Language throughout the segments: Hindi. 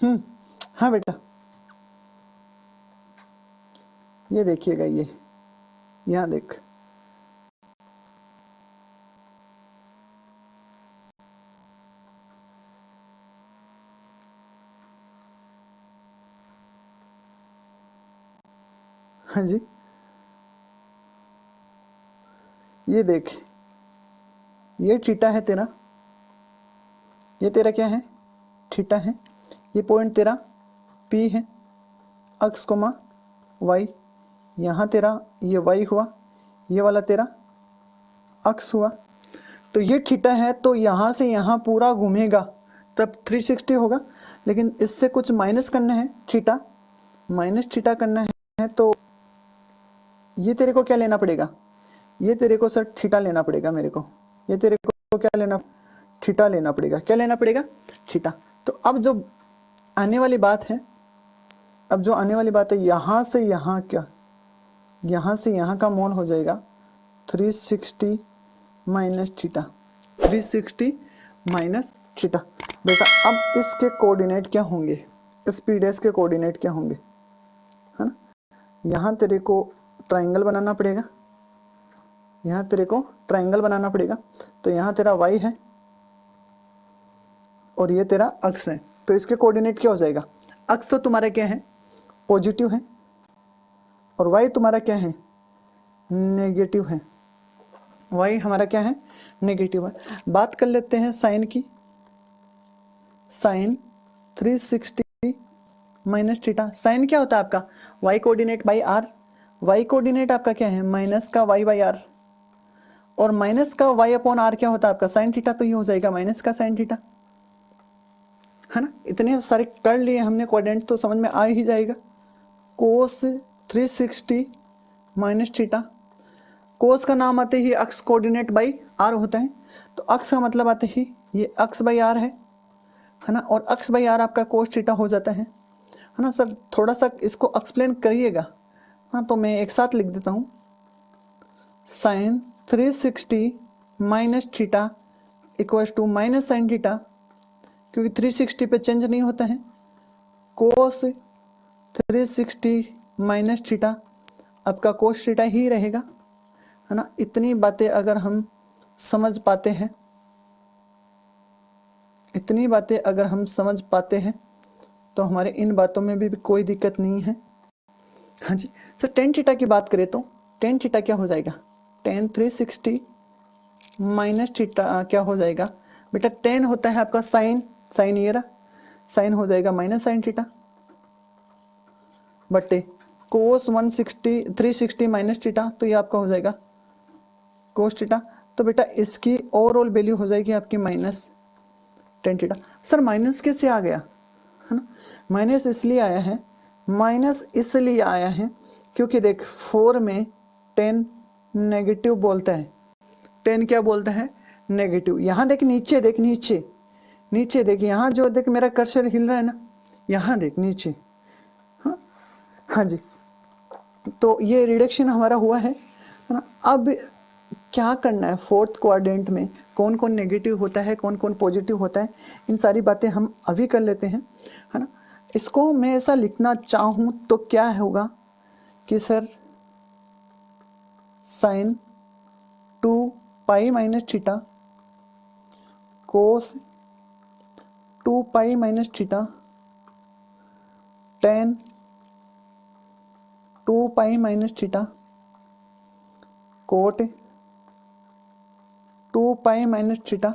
हाँ बेटा, ये देखिएगा, ये यहाँ देख, हाँ जी, ये देख, ये थीटा है तेरा, ये तेरा क्या है, थीटा है, ये पॉइंट तेरा पी है, अक्स कोमा वाई, यहाँ तेरा ये वाई हुआ, ये वाला तेरा अक्स हुआ। तो ये थीटा है, तो यहाँ से यहाँ पूरा घूमेगा तब 360 होगा। लेकिन इससे कुछ माइनस करना है, थीटा माइनस थीटा करना है, तो ये तेरे को क्या लेना पड़ेगा, ये तेरे को सर थीटा लेना पड़ेगा मेरे को, ये तेरे को क्या लेना, थीटा लेना पड़ेगा, क्या लेना पड़ेगा, थीटा। तो अब जो आने वाली बात है, अब जो आने वाली बात है, यहाँ से यहाँ क्या, यहाँ से यहाँ का मोल हो जाएगा 360 माइनस थीटा, 360 माइनस थीटा। बेटा अब इसके कोऑर्डिनेट क्या होंगे, इस पी डैश के कोऑर्डिनेट क्या होंगे, है ना। यहाँ तेरे को ट्राइंगल बनाना पड़ेगा, यहाँ तेरे को ट्राइंगल बनाना पड़ेगा। तो यहाँ तेरा y है और ये तेरा अक्स है, तो इसके कोऑर्डिनेट क्या हो जाएगा, अक्स तो तुम्हारा क्या है, पॉजिटिव है, और y तुम्हारा क्या है, नेगेटिव है, y हमारा क्या है, नेगेटिव है। बात कर लेते हैं साइन की, साइन 360 माइनस थीटा, साइन क्या होता है आपका, y coordinate by R, y coordinate आपका क्या है, माइनस का y बाई आर, और माइनस का y अपॉन आर क्या होता है आपका, साइन थीटा, तो ये हो जाएगा माइनस का साइन थीटा, है ना। इतने सारे कर लिए हमने कोऑर्डिनेट, तो समझ में आ ही जाएगा। कोस 360 माइनस थीटा, कोस का नाम आते ही अक्स कोऑर्डिनेट बाई आर होता है, तो अक्स का मतलब आते ही ये अक्स बाई आर है ना, और अक्स बाई आर आपका कोस थीटा हो जाता है ना। सर थोड़ा सा इसको एक्सप्लेन करिएगा, हाँ तो मैं एक साथ लिख देता हूँ, sine 360 minus theta equals to minus sine theta, क्योंकि 360 पे चेंज नहीं होता है, कोस 360 माइनस थीटा आपका कोस थीटा ही रहेगा, है ना। इतनी बातें अगर हम समझ पाते हैं, इतनी बातें अगर हम समझ पाते हैं, तो हमारे इन बातों में भी कोई दिक्कत नहीं है। हाँ जी सर, टेन थीटा की बात करें तो टेन थीटा क्या हो जाएगा, टेन 360 माइनस थीटा क्या हो जाएगा बेटा, टेन होता है आपका साइन, साइन ये रहा, साइन हो जाएगा माइनस साइन थीटा, बटे कोस 160 360 माइनस थीटा, तो ये आपका हो जाएगा कोस थीटा। तो बेटा इसकी ओवरऑल वैल्यू हो जाएगी आपकी minus tan theta. Sir minus कैसे आ गया, है ना, माइनस इसलिए आया है, माइनस इसलिए आया है क्योंकि देख 4 में 10 नेगेटिव बोलता है, 10 क्या बोलता है, नेगेटिव। यहाँ देख नीचे, देख नीचे, नीचे देख, यहाँ जो देख मेरा कर्सर हिल रहा है ना, यहाँ देख नीचे, हाँ हाँ जी, तो ये रिडक्शन हमारा हुआ है ना। अब क्या करना है, फोर्थ क्वाड्रेंट में कौन कौन नेगेटिव होता है, कौन कौन पॉजिटिव होता है, इन सारी बातें हम अभी कर लेते हैं, है ना। इसको मैं ऐसा लिखना चाहूँ तो क्या होगा कि sir sine 2 pi minus theta cos 2 pi minus theta tan 2 pi minus theta cot 2 pi minus theta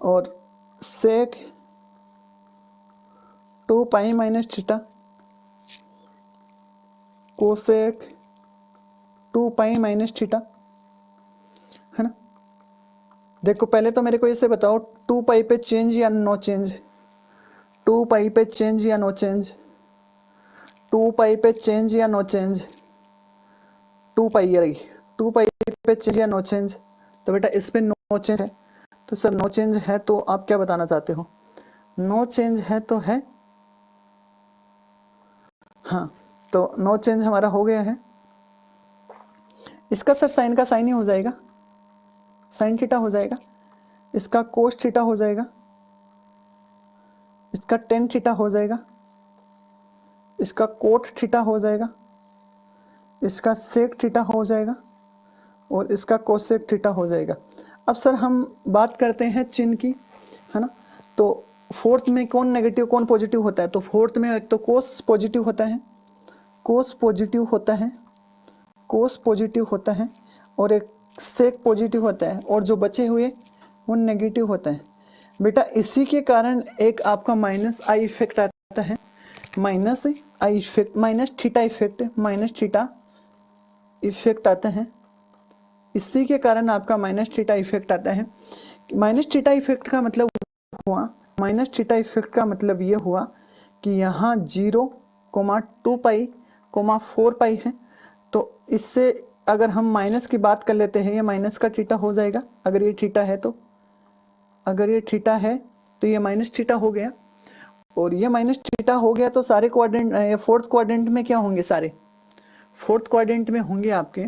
और sec 2 pi minus theta cosec 2 pi minus theta, है ना। देखो पहले तो मेरे को इसे बताओ, 2 पाई पे चेंज या नो चेंज, 2 पाई पे चेंज या नो चेंज, 2 पाई पे चेंज या नो चेंज, 2 पाई ये रही, 2 पाई पे चेंज या नो चेंज, तो बेटा इस पे नो चेंज है, तो सर नो चेंज है, तो आप क्या बताना चाहते हो, नो चेंज है तो है, हाँ तो नो चेंज हमारा हो गया है। इसका सर साइन का साइन ही हो जाएगा, साइन थीटा हो जाएगा, इसका कोस थीटा हो जाएगा, इसका टेन थीटा हो जाएगा, इसका कोट थीटा हो जाएगा, इसका सेक थीटा हो जाएगा और इसका कोसेक थीटा हो जाएगा। अब सर हम बात करते हैं चिन्ह की, है ना। तो फोर्थ में कौन नेगेटिव कौन पॉजिटिव होता है? तो फोर्थ में एक तो कोस पॉजिटिव होता है, कोस पॉजिटिव होता है, कोस पॉजिटिव होता है और एक सेक पॉजिटिव होता है और जो बचे हुए वो नेगेटिव होता है। बेटा इसी के कारण एक आपका माइनस आई इफेक्ट आता है, minus I effect, minus theta effect, minus theta effect आता है। इसी के कारण आपका माइनस थीटा इफेक्ट आता है। माइनस थीटा इफेक्ट का मतलब हुआ, माइनस थीटा इफेक्ट का मतलब ये हुआ कि यहाँ 0,2π,4π है। तो इससे अगर हम माइनस की बात कर लेते हैं, ये माइनस का थीटा हो जाएगा अगर ये थीटा है तो, अगर ये थीटा है तो ये माइनस थीटा हो गया और ये माइनस थीटा हो गया तो सारे क्वाड्रेंट, फोर्थ क्वाड्रेंट में क्या होंगे? सारे फोर्थ क्वाड्रेंट में होंगे आपके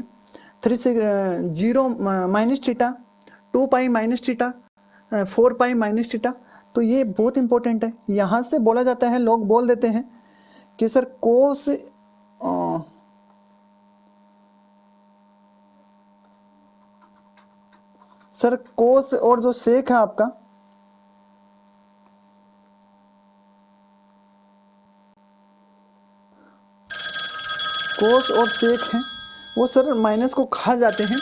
0 minus theta, 2π minus theta, 4π minus theta. तो ये बहुत इंपॉर्टेंट है। यहाँ से बोला जाता है, लोग बोल देते हैं कि सर कोस सर कोस और जो सेक है आपका, कोस और सेक है वो सर माइनस को खा जाते हैं,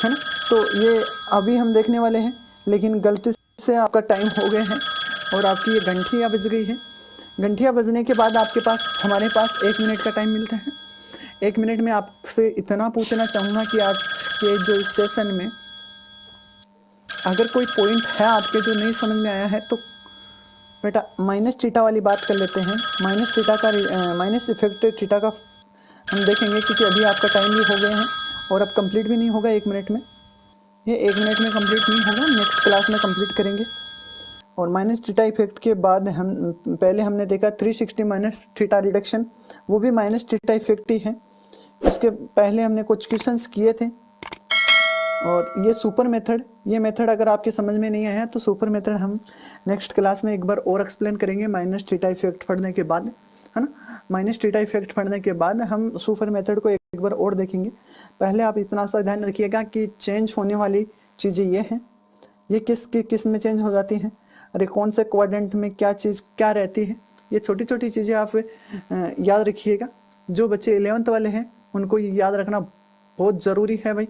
है ना। तो ये अभी हम देखने वाले हैं, लेकिन गलती से आपका टाइम हो गए हैं और आपकी ये घंटियाँ बज गई है। घंटियाँ बजने के बाद आपके पास, हमारे पास 1 मिनट का टाइम मिलता है। 1 मिनट में आपसे इतना पूछना चाहूँगा कि आज के जो इस सेशन में अगर कोई पॉइंट है आपके जो नहीं समझ में आया है तो बेटा माइनस थीटा वाली बात कर लेते हैं। माइनस थीटा का माइनस इफेक्ट थीटा का हम देखेंगे, क्योंकि अभी आपका टाइम भी हो गए हैं और अब कंप्लीट भी नहीं होगा 1 मिनट में। ये 1 मिनट में कंप्लीट नहीं होगा, नेक्स्ट क्लास में कंप्लीट करेंगे। और माइनस थीटा इफेक्ट के बाद हम पहले हमने देखा 360 माइनस थीटा रिडक्शन, वो भी माइनस थीटा इफेक्ट ही है। इसके पहले हमने कुछ क्वेश्चंस किए थे। और ये सुपर मेथड, ये मेथड अगर आपके समझ में नहीं आया तो सुपर मेथड हम नेक्स्ट क्लास में एक बार और एक्सप्लेन करेंगे माइनस थीटा इफेक्ट पढ़ने के बाद, है ना। माइनस थीटा इफेक्ट पढ़ने के बाद हम सुपर मेथड को एक बार और देखेंगे। पहले आप इतना सा ध्यान रखिएगा कि चेंज होने वाली चीज़ें ये हैं, ये किस में चेंज हो जाती हैं, अरे कौन से क्वाड्रेंट में क्या चीज़ क्या रहती है। ये छोटी छोटी चीज़ें आप याद रखिएगा। जो बच्चे 11th वाले हैं उनको ये याद रखना बहुत ज़रूरी है भाई।